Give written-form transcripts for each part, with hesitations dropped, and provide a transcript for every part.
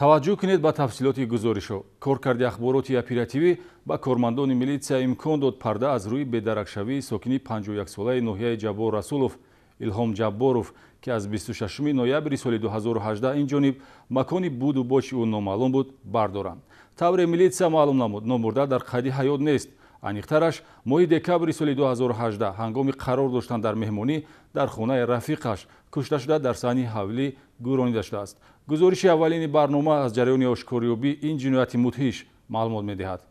таваҷҷӯҳ кунед ба тафсилоти гузоришо. Коркарди ахбороти оперативӣ ба кормандони милитсия имкон дод парда аз рӯи бедаракшавии сокини 51-солаи ноҳияи Ҷаббор Расулов Илҳом Ҷабборов, ки аз 26 ноябри соли 2018 инҷониб макони буду боши ӯ номаълум буд, бардоранд. тавре милитсия маълум намуд, номурда дар қайди ҳаёт нест. аниқтараш моҳи декабри соли 2018 ҳангоми қарор доштан дар меҳмонӣ дар хонаи рафиқаш кушта шуда дар саҳни ҳавлӣ гӯронида шудааст. гузориши аввалини барнома аз ҷараёни ошкориёбии ин ҷинояти мудҳиш маълумот медиҳад.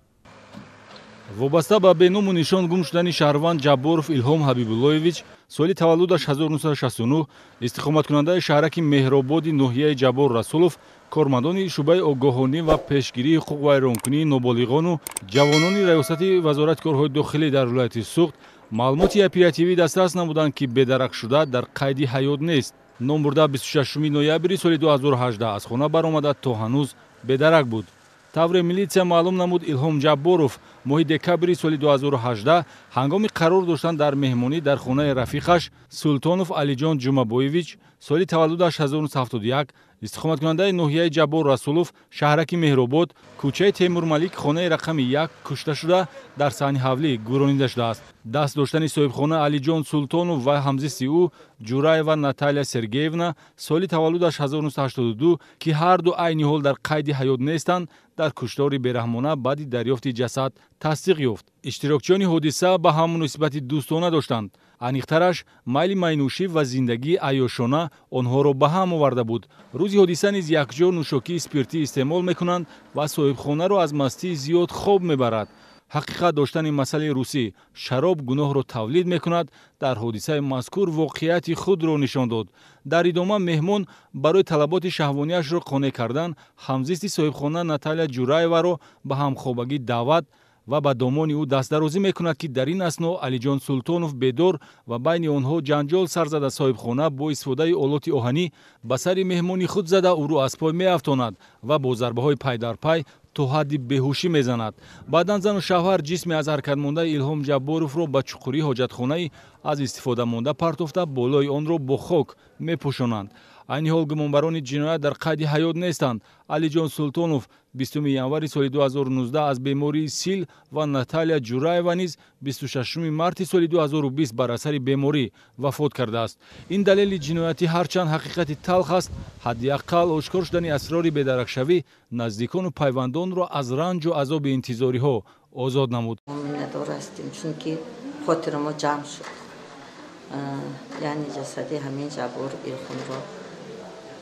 вобаста ба беному нишон гум шудани шаҳрванд Ҷабборов Илҳом Ҳабибуллоевич, соли таваллудаш 1969, истиқоматкунандаи шаҳраки Меҳрободи ноҳияи Ҷаббор Расулов, кормандони шуъбаи огоҳонӣ ва пешгирии ҳуқуқ вайронкунии ноболиғону ҷавонони раёсати вазорати корҳои дохилӣ дар вилояти Суғд маълумоти оперативӣ дастрас намуданд, ки бедаракшуда дар қайди ҳаёт нест. номурда 26 ноябри соли 2018 аз хона баромада то ҳанӯз бедарак буд. тавре милитсия маълум намуд, Илҳом Ҷабборов моҳи декабри соли 2018 ҳангоми қарор доштан дар меҳмонӣ дар хонаи рафиқаш Султонов Алиҷон Ҷумабоевич, соли таваллудаш 1971, истиқоматкунандаи ноҳияи Ҷаббор Расулов, шаҳраки Меҳробод, кӯчаи Темурмалик, хонаи рақами 1 кушта шуда дар саҳни ҳавлӣ гӯронида шудааст. даст доштани соҳибхона Алиҷон Султонов ва ҳамзисти ӯ Ҷураева Наталия Сергеевна, соли таваллудаш 1982, ки ҳарду айни ҳол дар қайди ҳаёт нестанд, дар куштори бераҳмона баъди дарёфти ҷасад тасдиқ ёфт. иштирокчиёни ҳодиса ба ҳам муносибати дӯстона доштанд. аниқтараш майли майнӯшӣ ва зиндагии айёшона онҳоро ба ҳам оварда буд. рӯзи ҳодиса низ якҷо нӯшокии спиртӣ истеъмол мекунанд ва соҳибхонаро аз мастии зиёд хоб мебарад. ҳақиқат доштани масъалаи рӯсӣ шароб гуноҳро тавлид мекунад, дар ҳодисаи мазкур воқеияти худро нишон дод. дар идома меҳмон барои талаботи шаҳвонияшро қонеъ кардан ҳамзисти соҳибхона Наталия Ҷураеваро ба ҳамхобагӣ даъват ва ба домони ӯ дастдарозӣ мекунад, ки дар ин асно Алиҷон Султонов бедор ва байни онҳо ҷанҷол сар зада соҳибхона бо истифодаи олоти оҳанӣ ба сари меҳмони худ зада ӯро аз пой меафтонад ва бо зарбаҳои пай дар пай то ҳадди беҳушӣ мезанад. баъдан зану шавҳар ҷисми аз ҳаракат мондаи Илҳом Ҷабборовро ба чуқурии ҳоҷатхонаи аз истифода монда партофта болои онро бо хок мепӯшонанд. айни ҳол гумонбарони ҷиноят дар қайди ҳаёт нестанд. Алиҷон Султонов 20 январи соли 2019 аз бемории сил ва Наталия Ҷураева низ 26 марти соли 2020 бар асари беморӣ вафот кардааст. ин далели ҷиноятӣ ҳарчанд ҳақиқати талх аст, ҳадди аққал ошкор шудани асрори бедаракшавӣ наздикону пайвандонро аз ранҷу азоби интизориҳо озод намуд. Миннатдор ҳастем, чунки хотири мо ҷамъ шуд. яъни ҷасади ҳамин Ҷаббор Илҳомро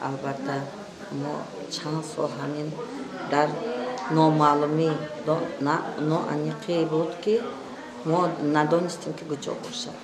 албатта мо чанд сол ҳамин дар номаълумӣ ноаниқӣ буд, ки мо надонистем ки куҷо бошад.